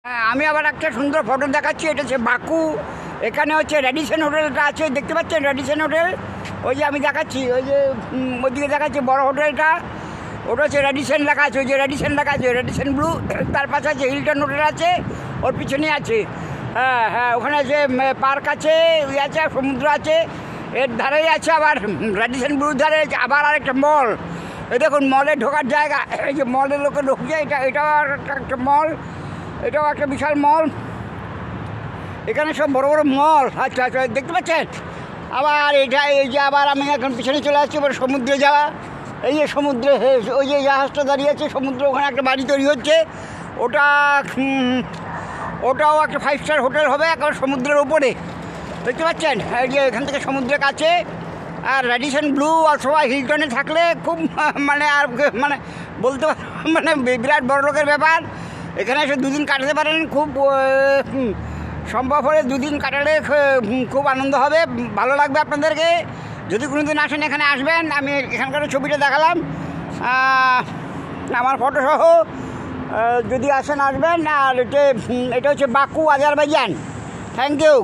হ্যাঁ, আমি আবার একটা সুন্দর ফটো দেখাচ্ছি। এটা হচ্ছে বাকু। এখানে হচ্ছে রেডিসন হোটেলটা আছে, দেখতে পাচ্ছেন রেডিসন হোটেল। ওই যে আমি দেখাচ্ছি, ওই যে ওইদিকে দেখাচ্ছি বড় হোটেলটা, ওটা হচ্ছে রেডিসন লেখা আছে। ওই যে রেডিসন লেখা আছে, রেডিসন ব্লু। তার পাশে আছে হিলটন হোটেল আছে, ওর পিছনেই আছে। হ্যাঁ হ্যাঁ, ওখানে আছে পার্ক আছে, ওই আছে, সমুদ্র আছে। এর ধারেই আছে আবার রেডিসন ব্লুর ধারে আবার আরেকটা মল। এই দেখুন মলে ঢোকার জায়গা, এই যে মলের লোকে ঢুকছে। এটাও একটা মল, এটাও একটা বিশাল মল। এখানে সব বড় বড় মল। আচ্ছা আচ্ছা, দেখতে পাচ্ছেন। আবার এটা এই যে আবার আমি এখন পিছনে চলে আসছি, এবার সমুদ্রে যাওয়া। এই যে সমুদ্রে ওই যে জাহাজটা দাঁড়িয়ে আছে সমুদ্রে, ওখানে একটা বাড়ি তৈরি হচ্ছে। ওটাও একটা 5 স্টার হোটেল হবে, এখন সমুদ্রের ওপরে। দেখতে পাচ্ছেন এই যে এখান থেকে সমুদ্রের কাছে। আর রেডিসন ব্লু অথবা হিলটনে থাকলে খুব মানে বলতে মানে বিরাট বড় লোকের ব্যাপার। এখানে এসে 2 দিন কাটাতে পারেন, খুব সম্ভব হলে 2 দিন কাটালে খুব আনন্দ হবে, ভালো লাগবে আপনাদেরকে। যদি কোনো দিন আসেন এখানে আসবেন। আমি এখানকার ছবিটা দেখালাম আমার ফটোসহ। যদি আসেন আসবেন। আর এটা হচ্ছে বাকু, আজারবাইজান। Thank you.